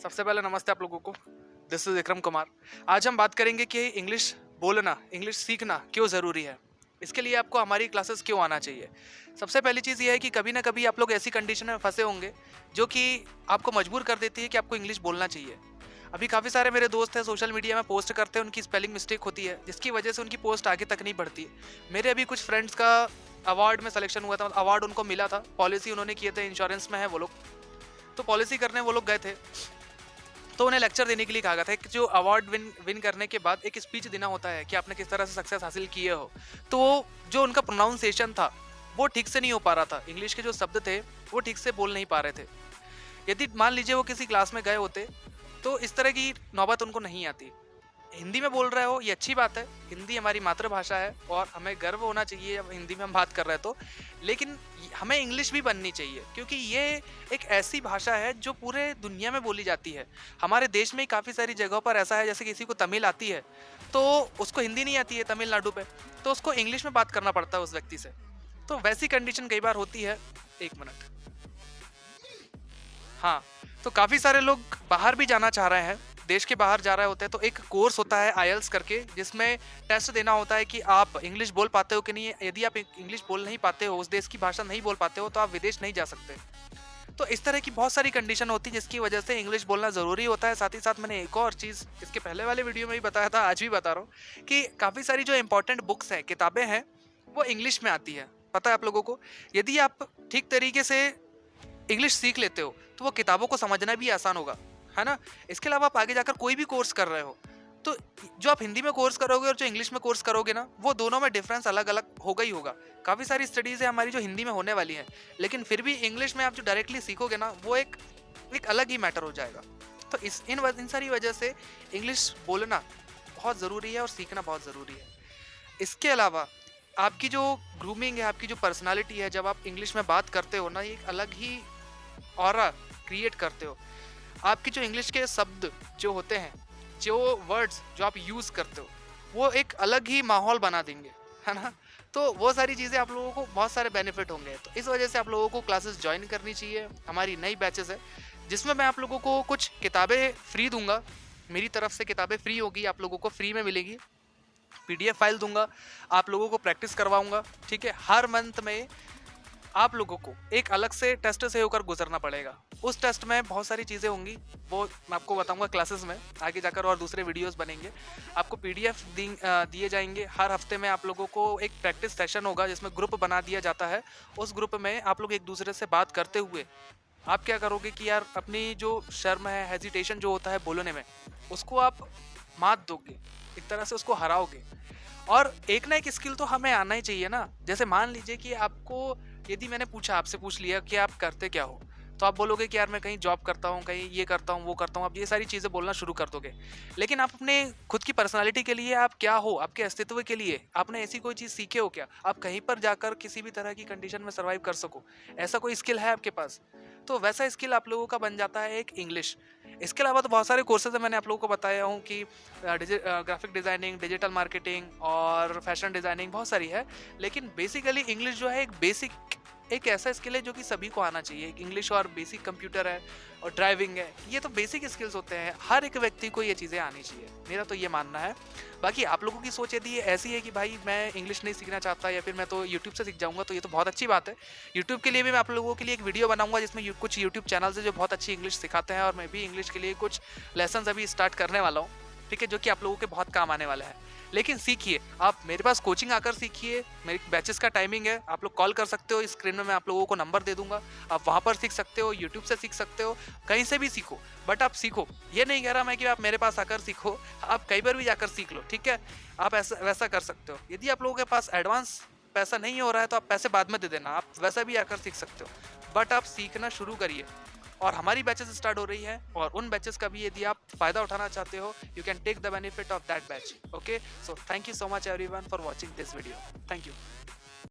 सबसे पहले नमस्ते आप लोगों को। This is Vikram Kumar. आज हम बात करेंगे कि इंग्लिश बोलना, इंग्लिश सीखना क्यों ज़रूरी है। इसके लिए आपको हमारी क्लासेस क्यों आना चाहिए। सबसे पहली चीज़ ये है कि कभी ना कभी आप लोग ऐसी कंडीशन में फंसे होंगे जो कि आपको मजबूर कर देती है कि आपको इंग्लिश बोलना चाहिए। अभी काफ़ी सारे मेरे दोस्त हैं, सोशल मीडिया में पोस्ट करते हैं, उनकी स्पेलिंग मिस्टेक होती है जिसकी वजह से उनकी पोस्ट आगे तक नहीं बढ़ती। मेरे अभी कुछ फ्रेंड्स का अवार्ड में सिलेक्शन हुआ था, अवार्ड उनको मिला था, पॉलिसी उन्होंने किए थे, इंश्योरेंस में है वो लोग। तो पॉलिसी करने वो लोग गए थे, तो उन्हें लेक्चर देने के लिए कहा गया था कि जो अवार्ड विन विन करने के बाद एक स्पीच देना होता है कि आपने किस तरह से सक्सेस हासिल किए हो। तो जो उनका प्रोनाउंसिएशन था वो ठीक से नहीं हो पा रहा था, इंग्लिश के जो शब्द थे वो ठीक से बोल नहीं पा रहे थे। यदि मान लीजिए वो किसी क्लास में गए होते तो इस तरह की नौबत उनको नहीं आती। हिंदी में बोल रहे हो ये अच्छी बात है, हिंदी हमारी मातृभाषा है और हमें गर्व होना चाहिए अब हिंदी में हम बात कर रहे हैं तो। लेकिन हमें इंग्लिश भी बननी चाहिए क्योंकि ये एक ऐसी भाषा है जो पूरे दुनिया में बोली जाती है। हमारे देश में ही काफ़ी सारी जगहों पर ऐसा है, जैसे किसी को तमिल आती है तो उसको हिंदी नहीं आती है तमिलनाडु पे, तो उसको इंग्लिश में बात करना पड़ता है उस व्यक्ति से। तो वैसी कंडीशन कई बार होती है। एक मिनट। हाँ, तो काफ़ी सारे लोग बाहर भी जाना चाह रहे हैं, देश के बाहर जा रहे होते हैं, तो एक कोर्स होता है आईएलटीएस करके जिसमें टेस्ट देना होता है कि आप इंग्लिश बोल पाते हो कि नहीं। यदि आप इंग्लिश बोल नहीं पाते हो, उस देश की भाषा नहीं बोल पाते हो, तो आप विदेश नहीं जा सकते। तो इस तरह की बहुत सारी कंडीशन होती है जिसकी वजह से इंग्लिश बोलना ज़रूरी होता है। साथ ही साथ मैंने एक और चीज़ इसके पहले वाले वीडियो में भी बताया था, आज भी बता रहा हूँ कि काफ़ी सारी जो इंपॉर्टेंट बुक्स हैं, किताबें हैं, वो इंग्लिश में आती है। पता है आप लोगों को, यदि आप ठीक तरीके से इंग्लिश सीख लेते हो तो वो किताबों को समझना भी आसान होगा, है ना। इसके अलावा आप आगे जाकर कोई भी कोर्स कर रहे हो तो जो आप हिंदी में कोर्स करोगे और जो इंग्लिश में कोर्स करोगे ना, वो दोनों में डिफरेंस अलग अलग होगा ही होगा। काफ़ी सारी स्टडीज़ है हमारी जो हिंदी में होने वाली हैं, लेकिन फिर भी इंग्लिश में आप जो डायरेक्टली सीखोगे ना, वो एक एक अलग ही मैटर हो जाएगा। तो इन सारी वजह से इंग्लिश बोलना बहुत ज़रूरी है और सीखना बहुत ज़रूरी है। इसके अलावा आपकी जो ग्रूमिंग है, आपकी जो पर्सनालिटी है, जब आप इंग्लिश में बात करते हो ना, ये एक अलग ही ऑरा क्रिएट करते हो। आपकी जो इंग्लिश के शब्द जो होते हैं, जो वर्ड्स जो आप यूज़ करते हो, वो एक अलग ही माहौल बना देंगे, है ना। तो वो सारी चीज़ें आप लोगों को बहुत सारे बेनिफिट होंगे, तो इस वजह से आप लोगों को क्लासेस ज्वाइन करनी चाहिए। हमारी नई बैचेस है जिसमें मैं आप लोगों को कुछ किताबें फ्री दूंगा, मेरी तरफ से किताबें फ्री होगी, आप लोगों को फ्री में मिलेगी। पीडीएफ फाइल दूंगा, आप लोगों को प्रैक्टिस करवाऊंगा, ठीक है। हर मंथ में आप लोगों को एक अलग से टेस्ट से होकर गुजरना पड़ेगा। उस टेस्ट में बहुत सारी चीज़ें होंगी, वो मैं आपको बताऊंगा क्लासेस में आगे जाकर, और दूसरे वीडियोस बनेंगे। आपको पीडीएफ दिए जाएंगे। हर हफ्ते में आप लोगों को एक प्रैक्टिस सेशन होगा जिसमें ग्रुप बना दिया जाता है। उस ग्रुप में आप लोग एक दूसरे से बात करते हुए आप क्या करोगे कि यार अपनी जो शर्म है, हेजिटेशन जो होता है बोलने में, उसको आप मात दोगे, एक तरह से उसको हराओगे। और एक ना एक स्किल तो हमें आना ही चाहिए ना। जैसे मान लीजिए कि आपको, यदि मैंने आपसे पूछ लिया कि आप करते क्या हो, तो आप बोलोगे कि यार मैं कहीं जॉब करता हूँ, कहीं ये करता हूँ, वो करता हूँ। आप ये सारी चीज़ें बोलना शुरू कर दोगे। लेकिन आप अपने खुद की पर्सनालिटी के लिए आप क्या हो, आपके अस्तित्व के लिए आपने ऐसी कोई चीज़ सीखे हो क्या, आप कहीं पर जाकर किसी भी तरह की कंडीशन में सर्वाइव कर सको, ऐसा कोई स्किल है आपके पास? तो वैसा स्किल आप लोगों का बन जाता है एक इंग्लिश। इसके अलावा तो बहुत सारे कोर्सेज मैंने आप लोगों को बताया हूँ कि ग्राफिक डिज़ाइनिंग, डिजिटल मार्केटिंग और फैशन डिज़ाइनिंग बहुत सारी है। लेकिन बेसिकली इंग्लिश जो है एक ऐसा स्किल है जो कि सभी को आना चाहिए। इंग्लिश और बेसिक कंप्यूटर है और ड्राइविंग है, ये तो बेसिक स्किल्स होते हैं, हर एक व्यक्ति को ये चीज़ें आनी चाहिए, मेरा तो ये मानना है। बाकी आप लोगों की सोच यदि ऐसी है कि भाई मैं इंग्लिश नहीं सीखना चाहता या फिर मैं तो यूट्यूब से सीख जाऊंगा, तो ये तो बहुत अच्छी बात है। यूट्यूब के लिए भी मैं आप लोगों के लिए एक वीडियो बनाऊंगा जिसमें कुछ यूट्यूब चैनल्स है जो बहुत अच्छी इंग्लिश सिखाते हैं, और मैं भी इंग्लिश के लिए कुछ लेसन अभी स्टार्ट करने वाला हूँ, ठीक है, जो कि आप लोगों के बहुत काम आने वाला है। लेकिन सीखिए, आप मेरे पास कोचिंग आकर सीखिए। मेरी बैचेस का टाइमिंग है, आप लोग कॉल कर सकते हो, स्क्रीन में मैं आप लोगों को नंबर दे दूंगा, आप वहाँ पर सीख सकते हो, यूट्यूब से सीख सकते हो, कहीं से भी सीखो, बट आप सीखो। ये नहीं कह रहा मैं कि आप मेरे पास आकर सीखो, आप कहीं पर भी जाकर सीख लो, ठीक है। आप ऐसा वैसा कर सकते हो। यदि आप लोगों के पास एडवांस पैसा नहीं हो रहा है तो आप पैसे बाद में दे देना, आप वैसा भी आकर सीख सकते हो, बट आप सीखना शुरू करिए। और हमारी बैचेस स्टार्ट हो रही है, और उन बैचेस का भी यदि आप फायदा उठाना चाहते हो, you can take the benefit of that batch. Okay, so thank you so much everyone for watching this video. Thank you.